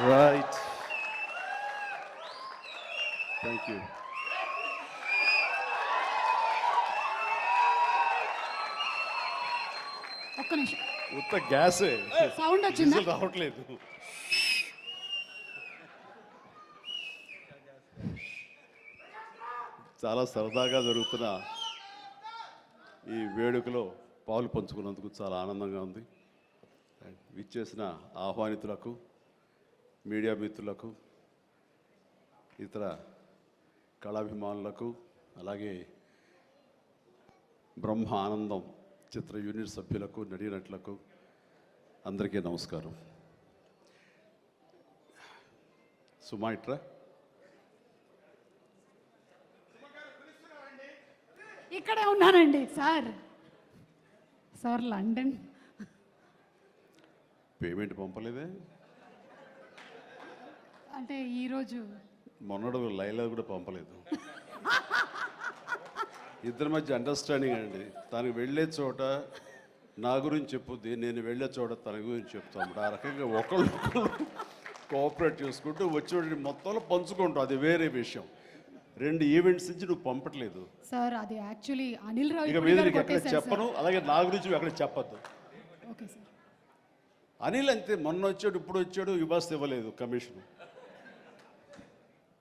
Right. Thank you. ఒక్క నిమిషం ఉత్త గ్యాసే సౌండ్ వచ్చిందా విజిల్ రావట్లేదు. చాలా సరదాగా జరుగుతున్న ఈ వేడుకలో పాలు పంచుకున్నందుకు చాలా ఆనందంగా ఉంది. విచ్చేసిన ఆహ్వానితులకు, మీడియా మిత్రులకు, ఇతర కళాభిమానులకు, అలాగే బ్రహ్మ ఆనందం చిత్ర యూనిట్ సభ్యులకు, నటీనటులకు అందరికీ నమస్కారం. సుమాయిట్రా ఇక్కడే ఉన్నానండి సార్. సార్ లండన్ పేమెంట్ పంపలేదే. అంటే ఈరోజు మొన్నడు లైలా కూడా పంపలేదు. ఇద్దరి మధ్య అండర్స్టాండింగ్ అండి. తనకు వెళ్ళే చోట నా గురించి చెప్పుద్ది, నేను వెళ్ళే చోట తన గురించి చెప్తాము. ఆ రకంగా ఒకళ్ళు కోఆపరేట్ చేసుకుంటూ వచ్చి మొత్తంలో పంచుకుంటాం. అది వేరే విషయం. 2 ఈవెంట్స్ నుంచి నువ్వు పంపట్లేదు. సార్ అది యాక్చువల్లీ అనిల్ రావు ఇక మీద ఎక్కడ చెప్పను, అలాగే నా గురించి అక్కడ చెప్పద్దు. Okay sir. అనిల్ అంతే, మొన్న వచ్చాడు, ఇప్పుడు వచ్చాడు, ఇవ్వాల్సి ఇవ్వలేదు కమిషన్.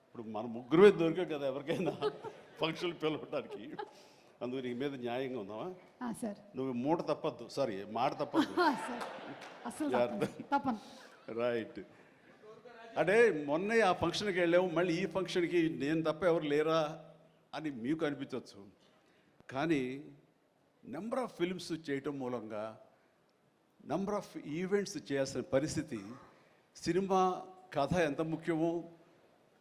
ఇప్పుడు మన ముగ్గురే దొరికాం కదా ఎవరికైనా ఫంక్షన్ పిలవడానికి. అందుకు నీ మీద న్యాయంగా ఉందామా? సార్ నువ్వు మూట తప్పద్దు, సారీ మాట తప్పద్దు. రైట్. అంటే మొన్న ఆ ఫంక్షన్కి వెళ్ళాము, మళ్ళీ ఈ ఫంక్షన్కి నేను తప్ప ఎవరు లేరా అని మీకు అనిపించవచ్చు. కానీ నెంబర్ ఆఫ్ ఫిల్మ్స్ చేయటం మూలంగా నెంబర్ ఆఫ్ ఈవెంట్స్ చేయాల్సిన పరిస్థితి, సినిమా కథ ఎంత ముఖ్యమో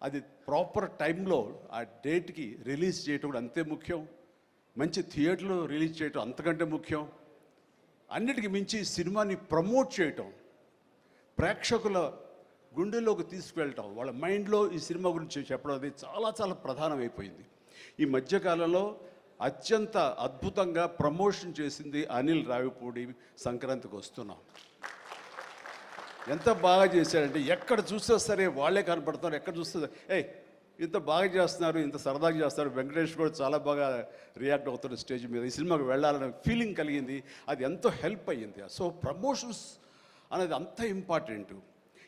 అది ప్రాపర్ టైంలో ఆ డేట్కి రిలీజ్ చేయటం కూడా అంతే ముఖ్యం. మంచి థియేటర్లో రిలీజ్ చేయటం అంతకంటే ముఖ్యం. అన్నిటికీ మించి సినిమాని ప్రమోట్ చేయటం, ప్రేక్షకుల గుండెల్లోకి తీసుకువెళ్ళటం, వాళ్ళ మైండ్లో ఈ సినిమా గురించి చెప్పడం అది చాలా చాలా ప్రధానమైపోయింది. ఈ మధ్యకాలంలో అత్యంత అద్భుతంగా ప్రమోషన్ చేసింది అనిల్ రావిపూడి. సంక్రాంతికి వస్తున్నాం. ఎంత బాగా చేశారంటే ఎక్కడ చూస్తే సరే వాళ్ళే కనపడుతున్నారు. ఎక్కడ చూస్తే ఇంత బాగా చేస్తున్నారు, ఇంత సరదాగా చేస్తారు. వెంకటేష్ కూడా చాలా బాగా రియాక్ట్ అవుతున్నారు స్టేజ్ మీద. ఈ సినిమాకి వెళ్ళాలనే ఫీలింగ్ కలిగింది. అది ఎంతో హెల్ప్ అయ్యింది. సో ప్రమోషన్స్ అనేది అంత ఇంపార్టెంట్.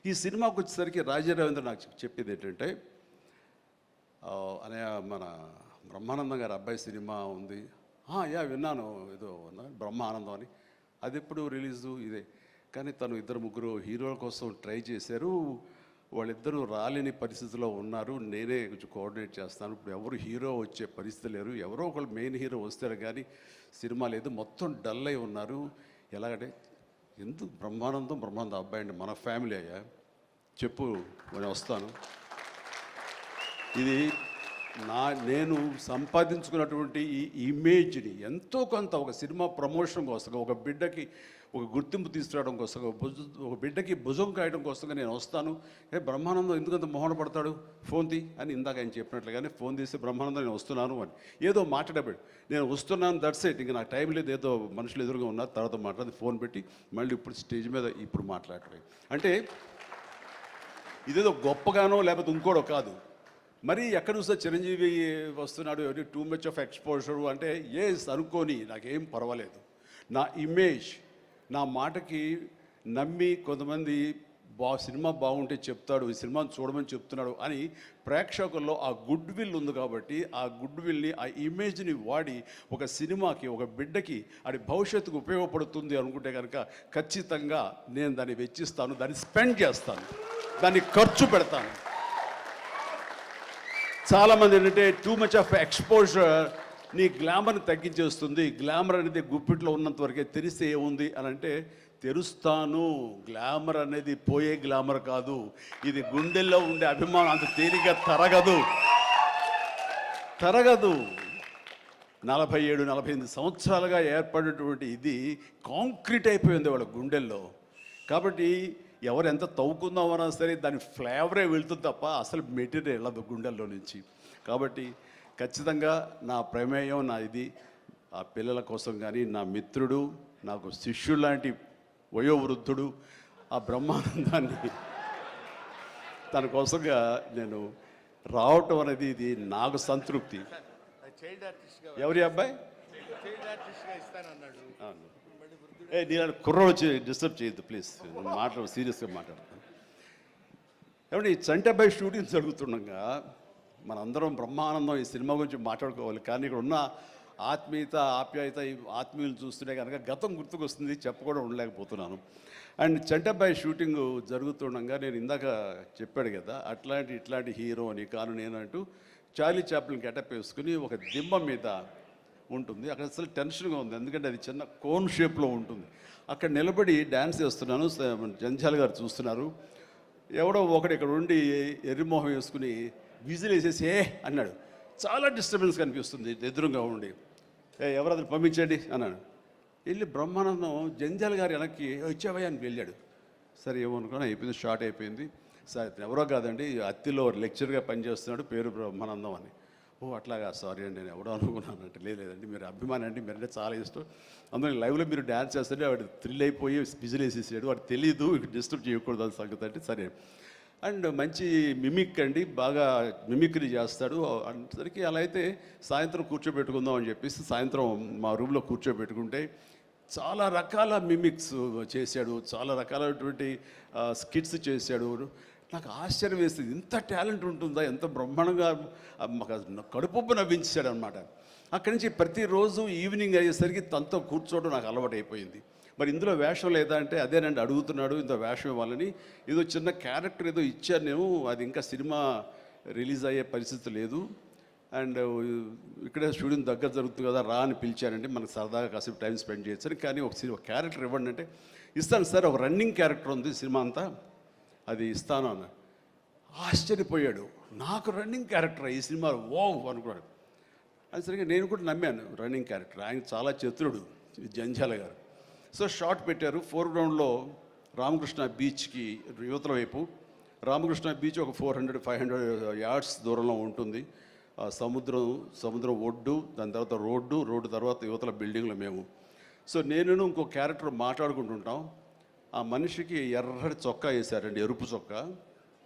ఈ సినిమాకి వచ్చేసరికి రాజా రవీంద్ర నాకు చెప్పేది ఏంటంటే, అనే మన బ్రహ్మానందం గారి అబ్బాయి సినిమా ఉంది. విన్నాను, ఏదో బ్రహ్మానందం అని. అది ఎప్పుడు రిలీజు ఇదే. కానీ తను 2-3 హీరోల కోసం ట్రై చేశారు. వాళ్ళిద్దరూ రాలేని పరిస్థితిలో ఉన్నారు. నేనే కొంచెం కోఆర్డినేట్ చేస్తాను. ఇప్పుడు ఎవరు హీరో వచ్చే పరిస్థితి లేరు. ఎవరో ఒకళ్ళు మెయిన్ హీరో వస్తారు కానీ సినిమా లేదు. మొత్తం డల్ అయి ఉన్నారు. ఎలాగంటే ఎందుకు బ్రహ్మానందం అబ్బాయి అండి, మన ఫ్యామిలీ అయ్యా, చెప్పు నేను వస్తాను. ఇది నేను సంపాదించుకున్నటువంటి ఈ ఇమేజ్ని ఎంతో కొంత ఒక సినిమా ప్రమోషన్ కోసం, ఒక బిడ్డకి ఒక గుర్తింపు తీసుకురావడం కోసం, ఒక బిడ్డకి భుజం కాయడం కోసంగా నేను వస్తాను. బ్రహ్మానందం ఎందుకంత మొహన పడతాడు, ఫోన్ తీ అని ఇందాక ఆయన చెప్పినట్లుగానే ఫోన్ తీసి బ్రహ్మానందం నేను వస్తున్నాను అని ఏదో మాట్లాడబడి నేను వస్తున్నాను, దట్స్ ఇట్, ఇంకా నాకు టైం లేదు, ఏదో మనుషులు ఎదురుగా ఉన్నారు, తర్వాత మాట్లాడి ఫోన్ పెట్టి మళ్ళీ ఇప్పుడు స్టేజ్ మీద ఇప్పుడు మాట్లాడటం. అంటే ఇదేదో గొప్పగానో లేకపోతే ఇంకోడో కాదు. మరి ఎక్కడ చూస్తే చిరంజీవి వస్తున్నాడు, టూ మచ్ ఆఫ్ ఎక్స్పోజర్ అంటే అనుకోని నాకేం పర్వాలేదు. నా ఇమేజ్, నా మాటకి నమ్మి కొంతమంది సినిమా బాగుంటే చెప్తాడు, ఈ సినిమాని చూడమని చెప్తున్నాడు అని ప్రేక్షకుల్లో ఆ గుడ్ విల్ ఉంది. కాబట్టి ఆ గుడ్ విల్ని, ఆ ఇమేజ్ని వాడి ఒక సినిమాకి, ఒక బిడ్డకి అది భవిష్యత్తుకు ఉపయోగపడుతుంది అనుకుంటే కనుక ఖచ్చితంగా నేను దాన్ని వెచ్చిస్తాను, దాన్ని స్పెండ్ చేస్తాను, దాన్ని ఖర్చు పెడతాను. చాలామంది ఏంటంటే టూ మచ్ ఆఫ్ ఎక్స్పోజర్ నీ గ్లామర్ని తగ్గించేస్తుంది. గ్లామర్ అనేది గుప్పిట్లో ఉన్నంత వరకే, తెలిస్తే ఏముంది అని అంటే తెరుస్తాను. గ్లామర్ అనేది పోయే గ్లామర్ కాదు, ఇది గుండెల్లో ఉండే అభిమానం అంత తేలిగ్గా తరగదు. 47-48 సంవత్సరాలుగా ఏర్పడినటువంటి ఇది కాంక్రీట్ అయిపోయింది వాళ్ళ గుండెల్లో. కాబట్టి ఎవరు ఎంత తవ్వుకుందామన్నా సరే దాని ఫ్లేవరే వెళ్తుంది తప్ప అసలు మెటీరియల్ వెళ్ళదు గుండెల్లో నుంచి. కాబట్టి ఖచ్చితంగా నా ప్రమేయం, నా ఇది ఆ పిల్లల కోసం కానీ, నా మిత్రుడు, నాకు శిష్యుడు లాంటి వయోవృద్ధుడు ఆ బ్రహ్మానందాన్ని తన కోసంగా నేను రావటం అనేది ఇది నాకు సంతృప్తి. చైల్డ్ ఆర్టిస్ట్గా ఎవరి అబ్బాయి? చైల్డ్ ఆర్టిస్ట్గా ఇస్తానన్నాడు. అవును. నేను కుర్రోడు వచ్చి డిస్టర్బ్ చేయొద్దు ప్లీజ్, సీరియస్గా మాట్లాడతాను. ఏమంటే ఈ చంటబ్బాయి షూటింగ్ జరుగుతుండగా మనందరం బ్రహ్మానందం ఈ సినిమా గురించి మాట్లాడుకోవాలి, కానీ ఇక్కడ ఉన్న ఆత్మీయత ఆప్యాయత ఈ ఆత్మీయులు చూస్తుంటే కనుక గతం గుర్తుకొస్తుంది, చెప్పకుండా ఉండలేకపోతున్నాను. అండ్ చంటబ్బాయి షూటింగ్ జరుగుతుండగా నేను ఇందాక చెప్పాడు కదా ఇట్లాంటి హీరో అని కాను నేను అంటూ చార్లీ చాప్లిన్ గెటప్ వేసుకుని ఒక దిమ్మ మీద ఉంటుంది. అక్కడ అసలు టెన్షన్గా ఉంది, ఎందుకంటే అది చిన్న కోన్ షేప్లో ఉంటుంది. అక్కడ నిలబడి డ్యాన్స్ చేస్తున్నాను, జంజాల్ గారు చూస్తున్నారు. ఎవడో ఒకడు ఇక్కడ ఉండి ఎర్రిమోహం వేసుకుని విజిల్ వేసేసి అన్నాడు. చాలా డిస్టర్బెన్స్ కనిపిస్తుంది ఎదురుగా ఉండి. ఎవరది పంపించండి అన్నాడు. వెళ్ళి బ్రహ్మానందం జంజాల్ గారు వెనక్కి వచ్చావయ్యా అని వెళ్ళాడు. సరే ఏమనుకున్నా అయిపోయింది, షార్ట్ అయిపోయింది. సరే ఎవరో కాదండి అత్తిలో లెక్చర్గా పనిచేస్తున్నాడు, పేరు బ్రహ్మానందం అని. ఓ అట్లాగా, సారీ అండి నేను ఎవడో అనుకున్నానంటే. లేదండి మీరు అభిమాని అండి, మీరంటే చాలా ఇష్టం, అందులో లైవ్లో మీరు డ్యాన్స్ చేస్తుంటే వాడు థ్రిల్ అయిపోయి విజిల్ వేసేసాడు, వాడు తెలీదు డిస్టర్బ్ చేయకూడదు అని సంగతి అంటే సరే. అండ్ మంచి మిమిక్ అండి, బాగా మిమిక్రీ చేస్తాడు. అందరికీ అలా అయితే సాయంత్రం కూర్చోబెట్టుకుందాం అని చెప్పేసి సాయంత్రం మా రూమ్లో కూర్చోబెట్టుకుంటే చాలా రకాల మిమిక్స్ చేశాడు, చాలా రకాలైనటువంటి స్కిట్స్ చేశాడు. నాకు ఆశ్చర్యం వేస్తుంది, ఇంత టాలెంట్ ఉంటుందా, ఎంత బ్రహ్మాండంగా కడుపుబ్బు నవ్వించాడు అనమాట. అక్కడి నుంచి ప్రతిరోజు ఈవినింగ్ అయ్యేసరికి తనతో కూర్చోవడం నాకు అలవాటు అయిపోయింది. మరి ఇందులో వేషం లేదా అంటే అదేనండి అడుగుతున్నాడు, ఇంత వేషం ఇవ్వాలని. ఏదో చిన్న క్యారెక్టర్ ఏదో ఇచ్చాను నేను, అది ఇంకా సినిమా రిలీజ్ అయ్యే పరిస్థితి లేదు. అండ్ ఇక్కడే షూటింగ్ దగ్గర జరుగుతుంది కదా రా అని పిలిచానంటే మనకు సరదాగా కాసేపు టైం స్పెండ్ చేయొచ్చు. కానీ ఒక క్యారెక్టర్ ఇవ్వండి అంటే ఇస్తాను సార్, ఒక రన్నింగ్ క్యారెక్టర్ ఉంది సినిమా అంతా, అది ఇస్తాను అన్న. ఆశ్చర్యపోయాడు, నాకు రన్నింగ్ క్యారెక్టర్ ఈ సినిమాలో ఓ అనుకున్నాడు. అది సరిగ్గా నేను కూడా నమ్మాను, రన్నింగ్ క్యారెక్టర్. ఆయన చాలా చతురుడు జంజాల గారు. సో షార్ట్ పెట్టారు. ఫోర్గ్రౌండ్లో రామకృష్ణ బీచ్కి యువతల వైపు, రామకృష్ణ బీచ్ ఒక 400-500 యార్డ్స్ దూరంలో ఉంటుంది. సముద్రం ఒడ్డు, దాని తర్వాత రోడ్డు తర్వాత యువతల బిల్డింగ్లో మేము. సో నేను ఇంకో క్యారెక్టర్ మాట్లాడుకుంటుంటాం. ఆ మనిషికి ఎర్రటి చొక్కా వేశారండి, ఎరుపు చొక్కా.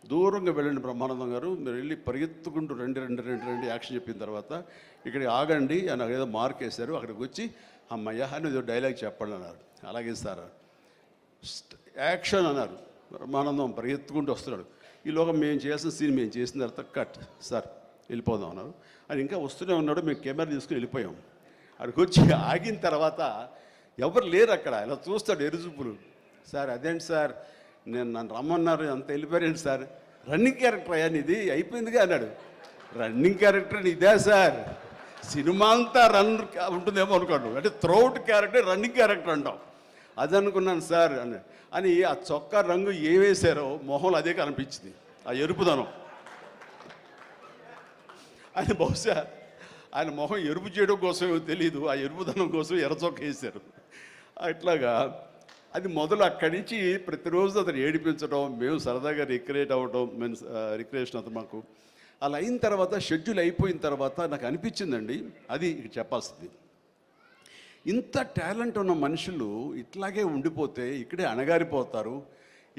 దూరంగా వెళ్ళండి బ్రహ్మానందం గారు, మీరు వెళ్ళి పరిగెత్తుకుంటూ రెండు యాక్షన్ చెప్పిన తర్వాత ఇక్కడ ఆగండి అని ఏదో మార్క్ వేశారు. అక్కడికి వచ్చి అమ్మయ్య అని ఏదో డైలాగ్ చెప్పండి అన్నారు. అలాగే సార్ యాక్షన్ అన్నారు. బ్రహ్మానందం పరిగెత్తుకుంటూ వస్తున్నాడు. ఈలోగా మేము చేసిన సీన్ మేము చేసిన తర్వాత కట్ సార్ వెళ్ళిపోదాం అన్నారు. ఆయన ఇంకా వస్తూనే ఉన్నాడు. మేము కెమెరా తీసుకుని వెళ్ళిపోయాం. అక్కడికి వచ్చి ఆగిన తర్వాత ఎవరు లేరు అక్కడ. ఇలా చూస్తాడు ఎరుజుపులు. సార్ అదేంటి సార్, నన్ను రమ్మన్నారు, అంత వెళ్ళిపోయారండి సార్, రన్నింగ్ క్యారెక్టర్ అయ్యా ఇది అయిపోయిందిగా అన్నాడు. రన్నింగ్ క్యారెక్టర్ ఇదే సార్, సినిమా అంతా రన్ ఉంటుందేమో అనుకోండి, అంటే త్రౌట్ క్యారెక్టర్ రన్నింగ్ క్యారెక్టర్ అంటాం. అది అనుకున్నాను సార్ అని ఆ చొక్కా రంగు ఏ వేశారో మొహంలో అదే కనిపించింది, ఆ ఎరుపుదనం. ఆయన బహుశా ఆయన మొహం ఎరుపు చేయడం కోసమో తెలియదు, ఆ ఎరుపుదనం కోసం ఎర్ర చొక్క వేశారు. అట్లాగా అది మొదలు అక్కడి నుంచి ప్రతిరోజు అతను ఏడిపించడం, మేము సరదాగా రిక్రియేట్ అవ్వడం, రిక్రియేషన్ అతను మాకు. అలా అయిన తర్వాత షెడ్యూల్ అయిపోయిన తర్వాత నాకు అనిపించిందండి, అది చెప్పాల్సింది, ఇంత టాలెంట్ ఉన్న మనుషులు ఇట్లాగే ఉండిపోతే ఇక్కడే అణగారిపోతారు,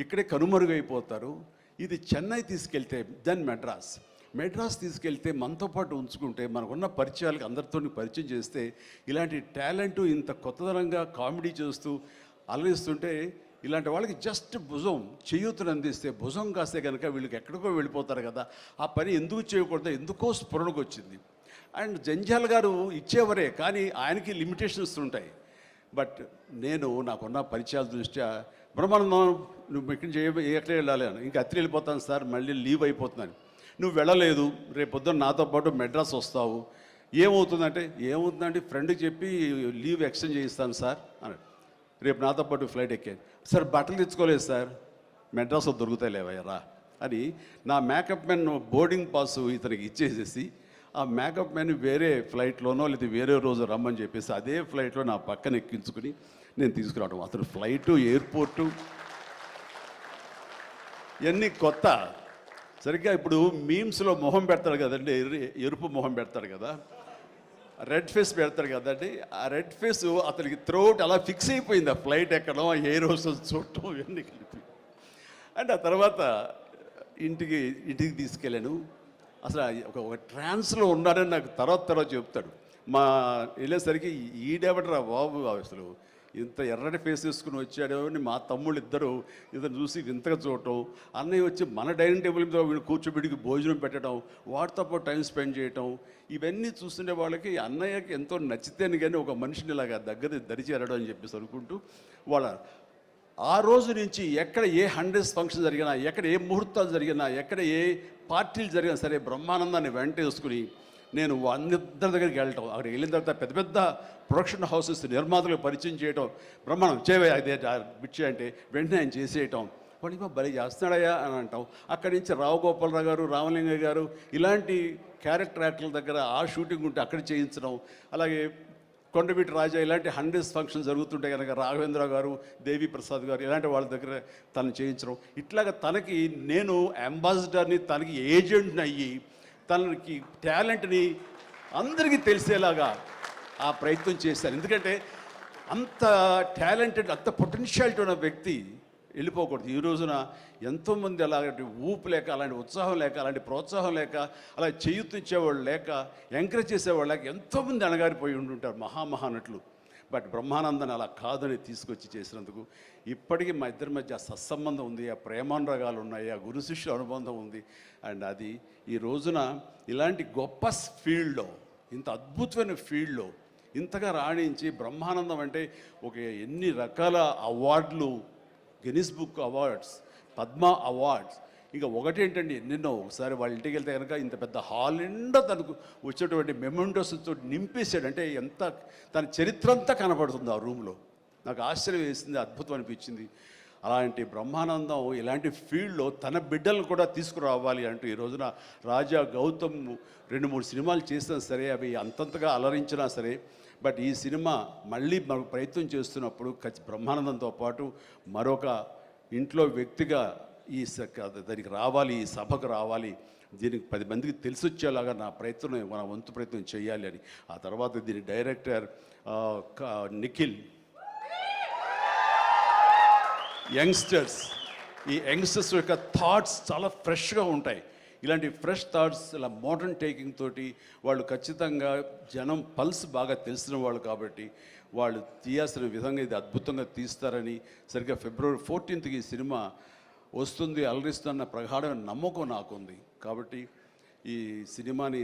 ఇక్కడే కనుమరుగైపోతారు. ఇది చెన్నై తీసుకెళ్తే దెన్ మెడ్రాస్ తీసుకెళ్తే మనతో పాటు ఉంచుకుంటే మనకున్న పరిచయాలకు అందరితో పరిచయం చేస్తే ఇలాంటి టాలెంట్ ఇంత కొత్తదనంగా కామెడీ చేస్తూ అలరిస్తుంటే ఇలాంటి వాళ్ళకి జస్ట్ భుజం చేయూతను అందిస్తే, భుజం కాస్తే కనుక వీళ్ళకి ఎక్కడికో వెళ్ళిపోతారు కదా. ఆ పని ఎందుకు చేయకూడదు, ఎందుకో స్ఫురణకు వచ్చింది. అండ్ జంజాల్ గారు ఇచ్చేవరే, కానీ ఆయనకి లిమిటేషన్స్ ఉంటాయి. బట్ నాకున్న పరిచయాల దృష్ట్యా బ్రహ్మానందం నువ్వు ఎక్కడ వెళ్ళాలి అని, ఇంకా అత్రి వెళ్ళిపోతాను సార్, మళ్ళీ లీవ్ అయిపోతున్నాను. నువ్వు వెళ్ళలేదు, రేపు పొద్దున్న నాతో పాటు మెడ్రాస్ వస్తావు, ఏమవుతుందంటే ఫ్రెండ్కి చెప్పి లీవ్ ఎక్స్టెండ్ చేయిస్తాను సార్ అన్నాడు. రేపు నాతో పాటు ఫ్లైట్ ఎక్కాను సార్, బట్టలు తెచ్చుకోలేదు సార్, మెడ్రాస్లో దొరుకుతాయిలేవయ్యరా అని నా మేకప్ మ్యాన్ బోర్డింగ్ పాస్ ఇతనికి ఇచ్చేసేసి ఆ మేకప్ మ్యాన్ వేరే ఫ్లైట్లోనో లేదా వేరే రోజు రమ్మని చెప్పేసి అదే ఫ్లైట్లో నా పక్కన ఎక్కించుకుని నేను తీసుకురావడం. అతను ఫ్లైటు, ఎయిర్పోర్టు ఇవన్నీ కొత్త. సరిగ్గా ఇప్పుడు మీమ్స్లో మొహం పెడతాడు కదండి, ఎరుపు మొహం పెడతాడు కదా, రెడ్ ఫేస్ పెడతాడు కదండి. ఆ రెడ్ ఫేస్ అతనికి త్రోట్ అలా ఫిక్స్ అయిపోయింది. ఆ ఫ్లైట్ ఎక్కడం, ఆ ఎయిర్ హోస్టెస్ చూడటం ఇవన్నీ కలిపి. అండ్ ఆ తర్వాత ఇంటికి తీసుకెళ్ళాను. అసలు ఒక ట్రాన్స్లో ఉన్నాడని నాకు తర్వాత చెప్తాడు. వెళ్ళేసరికి ఈడెవడరా బాబు అసలు ఇంత ఎర్రటి ఫేస్ వేసుకుని వచ్చాడో అని మా తమ్ముళ్ళు ఇద్దరు చూసి వింతగా చూడటం, అన్నయ్య వచ్చి మన డైనింగ్ టేబుల్ మీద వీళ్ళు కూర్చోబెడికి భోజనం పెట్టడం, వాటితో పాటు టైం స్పెండ్ చేయటం, ఇవన్నీ చూస్తుండే వాళ్ళకి అన్నయ్యకి ఎంతో నచ్చితేనే కానీ ఒక మనిషిని ఇలాగా దగ్గర దరిచేరడం అని చెప్పేసి అనుకుంటూ వాళ్ళ ఆ రోజు నుంచి ఎక్కడ ఏ 100th ఫంక్షన్ జరిగినా, ఎక్కడ ఏ ముహూర్తాలు జరిగినా, ఎక్కడ ఏ పార్టీలు జరిగినా సరే బ్రహ్మానందాన్ని వెంట వేసుకుని నేను అందరి దగ్గరికి వెళ్ళటం, అక్కడికి వెళ్ళిన తర్వాత పెద్ద పెద్ద ప్రొడక్షన్ హౌసెస్ నిర్మాతలకు పరిచయం చేయటం, బ్రహ్మాండం చేయవే అదే బిచ్చే అంటే వెంటనే ఆయన చేసేయటం, వాడు ఇవ్వ భలే చేస్తున్నాడయ్యా అని అంటాం. అక్కడి నుంచి రావు గోపాలరావు గారు, రామలింగ గారు ఇలాంటి క్యారెక్టర్ యాక్టర్ల దగ్గర ఆ షూటింగ్ ఉంటే అక్కడ చేయించడం, అలాగే కొండవీటి రాజా ఇలాంటి 100th ఫంక్షన్ జరుగుతుంటే కనుక రాఘవేంద్ర గారు, దేవి ప్రసాద్ గారు ఇలాంటి వాళ్ళ దగ్గర తను చేయించడం, ఇట్లాగా తనకి నేను అంబాసిడర్ని, తనకి ఏజెంట్ని అయ్యి తనకి టాలెంట్ని అందరికీ తెలిసేలాగా ఆ ప్రయత్నం చేశాను. ఎందుకంటే అంత టాలెంటెడ్, అంత పొటెన్షియాలిటీ ఉన్న వ్యక్తి వెళ్ళిపోకూడదు. ఈ రోజున ఎంతోమంది అలాంటి ఊపు లేక, అలాంటి ఉత్సాహం లేక, అలాంటి ప్రోత్సాహం లేక, అలా చేయూతించేవాళ్ళు లేక, ఎంకరేజ్ చేసేవాళ్ళు లేక ఎంతోమంది అణగారిపోయి ఉంటుంటారు మహానటులు. బట్ బ్రహ్మానందాన్ని అలా కాదని తీసుకొచ్చి చేసినందుకు ఇప్పటికీ మా ఇద్దరి మధ్య సత్సంబంధం ఉంది, ఆ ప్రేమానురాగాలు ఉన్నాయి, ఆ గురు శిష్యుల అనుబంధం ఉంది. అండ్ అది ఈ రోజున ఇలాంటి గొప్ప ఫీల్డ్లో, ఇంత అద్భుతమైన ఫీల్డ్లో ఇంతగా రాణించి బ్రహ్మానందం అంటే ఒక ఎన్ని రకాల అవార్డులు, Guinness book awards, Padma awards, ఇంకా ఒకటేంటండి ఎన్నెన్నో. ఒకసారి వాళ్ళ ఇంటికి వెళ్తే కనుక ఇంత పెద్ద హాల్ నిండా తనకు వచ్చేటువంటి మెమెంటోస్తో నింపేశాడు. అంటే ఎంత తన చరిత్ర అంతా కనపడుతుంది ఆ రూమ్లో. నాకు ఆశ్చర్యం వేసింది, అద్భుతం అనిపించింది. అలాంటి బ్రహ్మానందం ఇలాంటి ఫీల్డ్లో తన బిడ్డలను కూడా తీసుకురావాలి అంటూ ఈ రోజున రాజా గౌతమ్ 2-3 సినిమాలు చేసినా సరే, అవి అంతంతగా అలరించినా సరే, బట్ ఈ సినిమా మళ్ళీ మనకు ప్రయత్నం చేస్తున్నప్పుడు బ్రహ్మానందంతో పాటు మరొక ఇంట్లో వ్యక్తిగా దానికి రావాలి, ఈ సభకు రావాలి, దీనికి 10 మందికి తెలిసొచ్చేలాగా నా ప్రయత్నం, మన వంతు ప్రయత్నం చేయాలి అని. ఆ తర్వాత దీని డైరెక్టర్ నిఖిల్, యంగ్స్టర్స్, ఈ యంగ్స్టర్స్ యొక్క థాట్స్ చాలా ఫ్రెష్గా ఉంటాయి. ఇలాంటి ఫ్రెష్ థాట్స్, ఇలా మోడర్న్ టేకింగ్ తోటి వాళ్ళు ఖచ్చితంగా జనం పల్స్ బాగా తెలిసిన వాళ్ళు కాబట్టి వాళ్ళు తీయాల్సిన విధంగా ఇది అద్భుతంగా తీస్తారని, సరిగ్గా February 14th ఈ సినిమా వస్తుంది, అలరిస్తున్న ప్రగాఢమైన నమ్మకం నాకుంది. కాబట్టి ఈ సినిమాని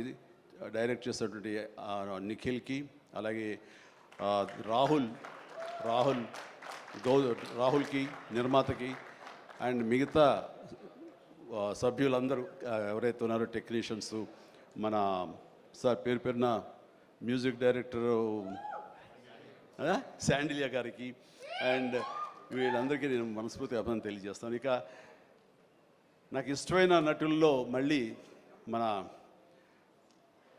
డైరెక్ట్ చేసినటువంటి నిఖిల్కి, అలాగే రాహుల్కి నిర్మాతకి, అండ్ మిగతా సభ్యులందరూ ఎవరైతే ఉన్నారో టెక్నీషియన్స్, మన సార్ పేరున మ్యూజిక్ డైరెక్టరు శాండిలియా గారికి, అండ్ వీళ్ళందరికీ నేను మనస్ఫూర్తిగా అభినందన తెలియజేస్తాను. ఇక నాకు ఇష్టమైన నటుల్లో మళ్ళీ మన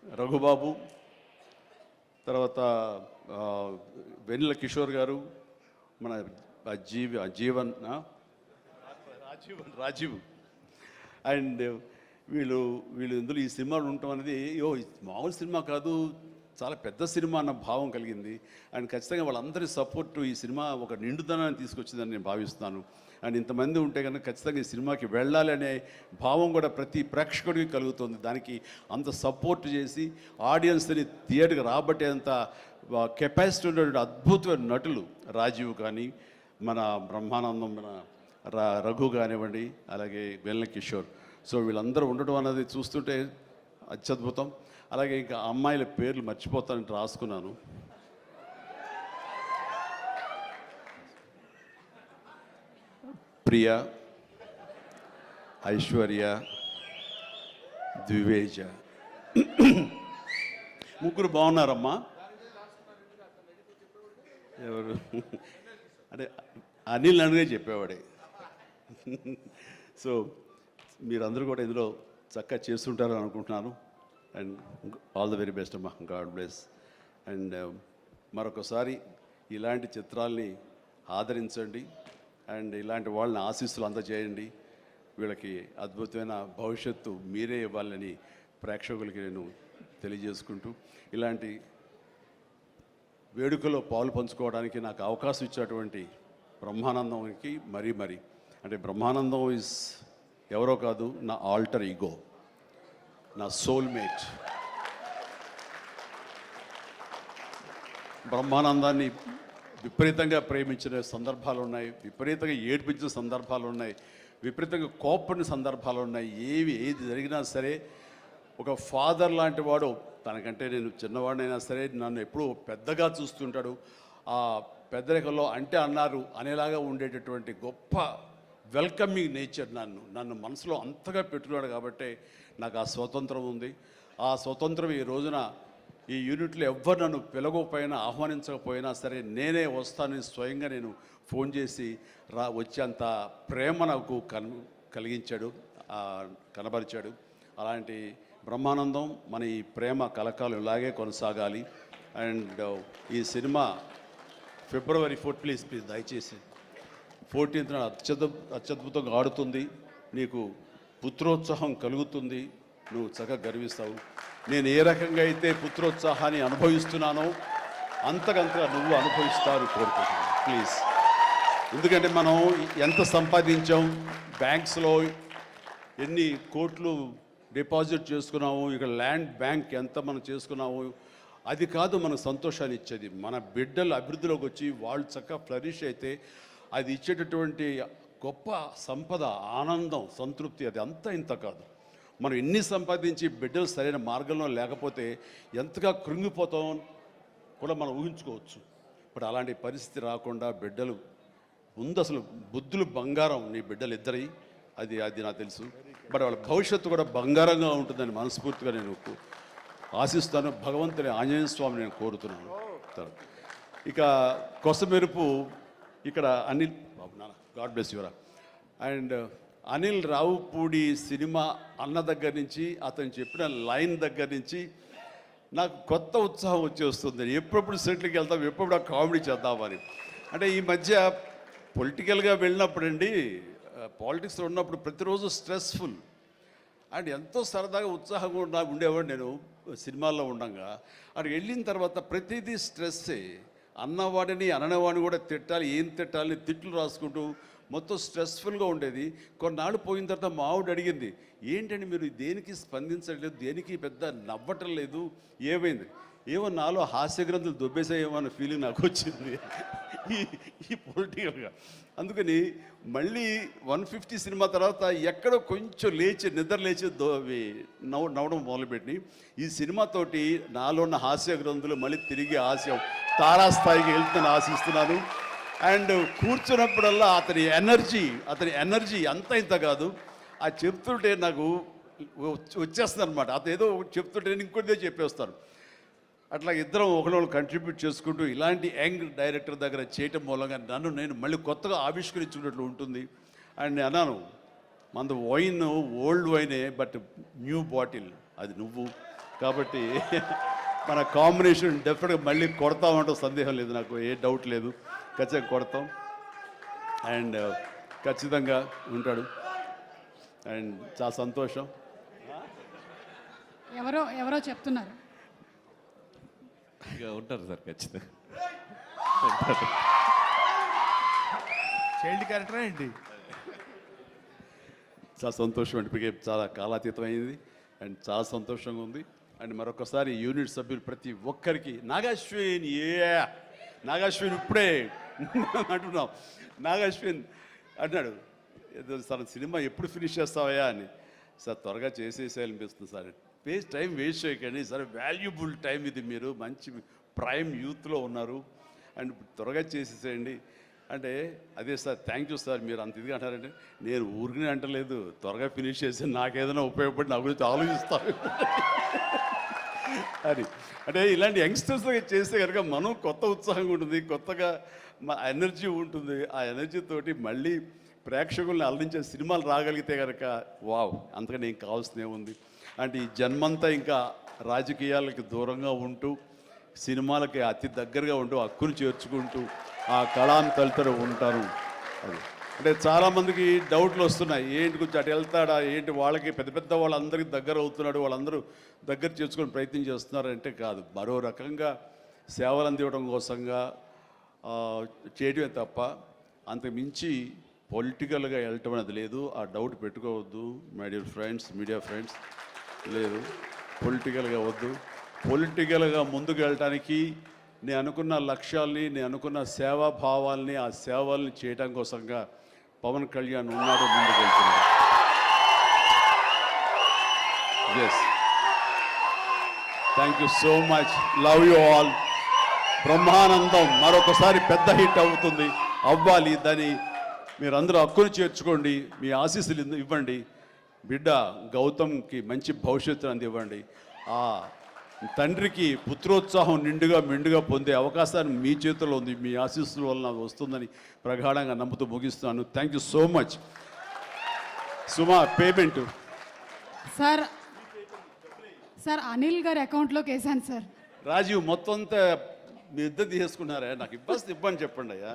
రఘుబాబు, తర్వాత వెన్నెల కిషోర్ గారు, మన రాజీవ్, అండ్ వీళ్ళు ఇందులో ఈ సినిమాలు ఉండటం అనేది మామూలు సినిమా కాదు, చాలా పెద్ద సినిమా అన్న భావం కలిగింది. అండ్ ఖచ్చితంగా వాళ్ళందరి సపోర్టు ఈ సినిమా ఒక నిండుదనాన్ని తీసుకొచ్చిందని నేను భావిస్తున్నాను. అండ్ ఇంతమంది ఉంటే కనుక ఖచ్చితంగా ఈ సినిమాకి వెళ్ళాలి అనే భావం కూడా ప్రతి ప్రేక్షకుడికి కలుగుతుంది. దానికి అంత సపోర్ట్ చేసి ఆడియన్స్ని థియేటర్కి రాబట్టేంత కెపాసిటీ ఉన్నటువంటి అద్భుతమైన నటులు రాజీవ్ కానీ, మన బ్రహ్మానందం, మన రఘు కానివ్వండి, అలాగే వెన్నెల కిషోర్. సో వీళ్ళందరూ ఉండడం అనేది చూస్తుంటే అత్యద్భుతం. అలాగే ఇంకా అమ్మాయిల పేర్లు మర్చిపోతానని రాసుకున్నాను. ప్రియ, ఐశ్వర్య, ద్వివేజ, ముగ్గురు బాగున్నారమ్మా. ఎవరు అంటే అనిల్ అనిగే చెప్పేవాడే. సో మీరందరూ కూడా ఇందులో చక్కగా చేస్తుంటారని అనుకుంటున్నాను. And all the very best అమ్మా, గాడ్ బ్లెస్. అండ్ మరొకసారి ఇలాంటి చిత్రాల్ని ఆదరించండి, అండ్ ఇలాంటి వాళ్ళని ఆశీస్సులు అందజేయండి. వీళ్ళకి అద్భుతమైన భవిష్యత్తు మీరే ఇవ్వాలని ప్రేక్షకులకి నేను తెలియజేసుకుంటూ, ఇలాంటి వేడుకలో పాలు పంచుకోవడానికి నాకు అవకాశం ఇచ్చేటువంటి బ్రహ్మానందంకి మరీ అంటే బ్రహ్మానందం ఈజ్ ఎవరో కాదు, నా ఆల్టర్ ఈగో, నా సోల్మేట్. బ్రహ్మానందాన్ని విపరీతంగా ప్రేమించిన సందర్భాలు ఉన్నాయి, విపరీతంగా ఏడ్పించిన సందర్భాలు ఉన్నాయి, విపరీతంగా కోప్పడిన సందర్భాలు ఉన్నాయి. ఏది జరిగినా సరే ఒక ఫాదర్ లాంటి వాడు, తనకంటే నేను చిన్నవాడినైనా సరే నన్ను ఎప్పుడూ పెద్దగా చూస్తుంటాడు. ఆ పెద్దరికంలో అంటే అన్నారు అనేలాగా ఉండేటటువంటి గొప్ప వెల్కమింగ్ నేచర్ నన్ను మనసులో అంతగా పెట్టుకున్నాడు. కాబట్టి నాకు ఆ స్వతంత్రం ఉంది. ఆ స్వతంత్రం ఈ రోజున ఈ యూనిట్లో ఎవ్వరు నన్ను పిలవకపోయినా ఆహ్వానించకపోయినా సరే నేనే వస్తానని స్వయంగా నేను ఫోన్ చేసి వచ్చేంత ప్రేమ నాకు కలిగించాడు, కనబరిచాడు. అలాంటి బ్రహ్మానందం మన ఈ ప్రేమ కలకాలం ఇలాగే కొనసాగాలి. అండ్ ఈ సినిమా February 4th ప్లీజ్ దయచేసి 14th అత్యద్భుతంగా ఆడుతుంది. నీకు పుత్రోత్సాహం కలుగుతుంది, నువ్వు చక్కగా గర్విస్తావు. నేను ఏ రకంగా అయితే పుత్రోత్సాహాన్ని అనుభవిస్తున్నానో అంతకంతగా నువ్వు అనుభవిస్తావు కోరుకుంటున్నాను ప్లీజ్. ఎందుకంటే మనం ఎంత సంపాదించాం, బ్యాంక్స్లో ఎన్ని కోట్లు డిపాజిట్ చేసుకున్నాము, ఇక్కడ ల్యాండ్ బ్యాంక్ ఎంత మనం చేసుకున్నాము, అది కాదు మనకు సంతోషాన్ని ఇచ్చేది. మన బిడ్డలు అభివృద్ధిలోకి వచ్చి వాళ్ళు చక్కగా ఫ్లరిష్ అయితే అది ఇచ్చేటటువంటి గొప్ప సంపద, ఆనందం, సంతృప్తి అది అంతా ఇంత కాదు. మనం ఎన్ని సంపాదించి బిడ్డలు సరైన మార్గంలో లేకపోతే ఎంతగా కృంగిపోతాం కూడా మనం ఊహించుకోవచ్చు. ఇప్పుడు అలాంటి పరిస్థితి రాకుండా బిడ్డలు ముందు అసలు బుద్ధులు బంగారం నీ బిడ్డలు ఇద్దరి, అది నాకు తెలుసు. బట్ వాళ్ళ భవిష్యత్తు కూడా బంగారంగా ఉంటుందని మనస్ఫూర్తిగా నేను ఆశిస్తాను. భగవంతుని ఆంజనేయ స్వామి నేను కోరుతున్నాను. ఇక కొసమెరుపు ఇక్కడ అనిల్ బాబు నాన్న, గాడ్ బ్లెస్ యువరా. అండ్ అనిల్ రావుపూడి సినిమా అన్న దగ్గర నుంచి, అతను చెప్పిన లైన్ దగ్గర నుంచి నాకు కొత్త ఉత్సాహం వచ్చేస్తుంది. ఎప్పుడప్పుడు సెటిల్కి వెళ్తాం, ఎప్పుడు ఆ కామెడీ చేద్దామని. అంటే ఈ మధ్య పొలిటికల్గా వెళ్ళినప్పుడండి, పాలిటిక్స్లో ఉన్నప్పుడు ప్రతిరోజు స్ట్రెస్ఫుల్ అండ్ ఎంతో సరదాగా ఉత్సాహంగా ఉండేవాడు నేను సినిమాల్లో ఉండగా. అక్కడికి వెళ్ళిన తర్వాత ప్రతిదీ స్ట్రెస్సే. అన్నవాడిని అననేవాడిని కూడా తిట్టాలి, ఏం తిట్టాలని తిట్లు రాసుకుంటూ మొత్తం స్ట్రెస్ఫుల్గా ఉండేది. కొన్నాళ్ళు పోయిన తర్వాత మా ఆవిడ అడిగింది, ఏంటండి మీరు దేనికి స్పందించట్లేదు, దేనికి పెద్ద నవ్వటం లేదు, ఏమైంది? ఏమో నాలో హాస్య గ్రంథులు దొబ్బేసాయేమో అన్న ఫీలింగ్ నాకు వచ్చింది ఈ పొలిటికల్గా. అందుకని మళ్ళీ 150 సినిమా తర్వాత ఎక్కడో కొంచెం నిద్ర లేచి నవ్వడం మొదలుపెట్టి ఈ సినిమాతోటి నాలో ఉన్న హాస్య గ్రంథులు మళ్ళీ తిరిగి హాస్యం తారాస్థాయికి వెళ్తుందని ఆశిస్తున్నాను. అండ్ కూర్చున్నప్పుడల్లా అతని ఎనర్జీ అంత ఇంత కాదు. ఆ చెప్తుంటే నాకు వచ్చేస్తుంది అనమాట. అతను ఏదో చెప్తుంటే నేను ఇంకోటిదే చెప్పేస్తాను. అట్లా ఇద్దరం ఒకళ్ళు కంట్రిబ్యూట్ చేసుకుంటూ ఇలాంటి యంగ్ డైరెక్టర్ దగ్గర చేయటం మూలంగా నేను మళ్ళీ కొత్తగా ఆవిష్కరించుకున్నట్లు ఉంటుంది. అండ్ నేను అన్నాను, మనది వైన్ ఓల్డ్ వైనే, బట్ న్యూ బాటిల్ అది నువ్వు. కాబట్టి మన కాంబినేషన్ డెఫినెట్గా మళ్ళీ కొడతామంటే సందేహం లేదు, నాకు ఏ డౌట్ లేదు. ఖచ్చితంగా కొడతాం అండ్ ఖచ్చితంగా ఉంటాడు. అండ్ చాలా సంతోషం. ఎవరో చెప్తున్నారు ఉంటారు సార్, ఖచ్చితంగా చైల్డ్ క్యారెక్టర్ ఏంటి? చాలా సంతోషం అండి, ఇప్పటికే చాలా కాలాతీతం అయింది అండ్ చాలా సంతోషంగా ఉంది. అండ్ మరొకసారి యూనిట్ సభ్యులు ప్రతి ఒక్కరికి నాగాశ్విన్ ఇప్పుడే అంటున్నాం. నాగాశ్విన్ అన్నాడు, సార్ సినిమా ఎప్పుడు ఫినిష్ చేస్తావయ్యా అని. సార్ త్వరగా చేసేసేయాలనిపిస్తుంది సార్, టైం వేస్ట్ చేయకండి సార్, వాల్యుబుల్ టైం ఇది, మీరు మంచి ప్రైమ్ యూత్లో ఉన్నారు అండ్ త్వరగా చేసేసేయండి అంటే. అదే సార్, థ్యాంక్ యూ సార్, మీరు అంత ఇదిగా అంటారంటే నేను ఊరికనే అంటలేదు, త్వరగా ఫినిష్ చేసి నాకేదైనా ఉపయోగపడి నా గురించి ఆలోచిస్తాను అని. అంటే ఇలాంటి యంగ్స్టర్స్తో చేస్తే కనుక మనం కొత్త ఉత్సాహంగా ఉంటుంది, కొత్తగా మా ఎనర్జీ ఉంటుంది. ఆ ఎనర్జీతోటి మళ్ళీ ప్రేక్షకుల్ని అలరించే సినిమాలు రాగలిగితే కనుక వావ్, అంతకని ఏం కావాల్సిందే ఉంది. అంటే ఈ జన్మంతా ఇంకా రాజకీయాలకి దూరంగా ఉంటూ సినిమాలకి అతి దగ్గరగా ఉంటూ హక్కును చేర్చుకుంటూ ఆ కళాన్ని తలుతూ ఉంటారు. అది అంటే చాలామందికి డౌట్లు వస్తున్నాయి, ఏంటి కొంచెం అటు వెళ్తాడా ఏంటి, వాళ్ళకి పెద్ద వాళ్ళందరికీ దగ్గర అవుతున్నాడు, వాళ్ళందరూ దగ్గర చేసుకొని ప్రయత్నం చేస్తున్నారంటే కాదు, మరో రకంగా సేవలు అందివ్వడం కోసంగా చేయడమే తప్ప అంతకు మించి పొలిటికల్గా వెళ్ళటం అనేది లేదు, ఆ డౌట్ పెట్టుకోవద్దు my dear friends, media friends. లేదు, పొలిటికల్గా వద్దు. పొలిటికల్గా ముందుకు వెళ్ళటానికి నేను అనుకున్న లక్ష్యాల్ని, నేను అనుకున్న సేవాభావాల్ని, ఆ సేవల్ని చేయడం కోసంగా పవన్ కళ్యాణ్ ఉన్నాడు, ముందుకు వెళ్తున్నాడు. Yes, thank you so much, love you all. Brahmanandam మరొకసారి పెద్ద హిట్ అవుతుంది, అవ్వాలి. దాన్ని మీరందరూ హక్కును చేర్చుకోండి, మీ ఆశీస్సులు ఇవ్వండి. బిడ్డ గౌతమ్కి మంచి భవిష్యత్తు అందివ్వండి. ఆ తండ్రికి పుత్రోత్సాహం నిండుగా మెండుగా పొందే అవకాశాన్ని మీ చేతిలో ఉంది, మీ ఆశీస్సుల వలన వస్తుందని ప్రగాఢంగా నమ్ముతూ ముగిస్తున్నాను. Thank you so much. Suma, payment. Sir sir Anil గారి అకౌంట్లోకి వేసాను సార్. రాజీవ్ మొత్తం అంతా మీ ఇద్దరు తీసుకున్నారా? నాకు ఇబ్బంది చెప్పండి అయ్యా.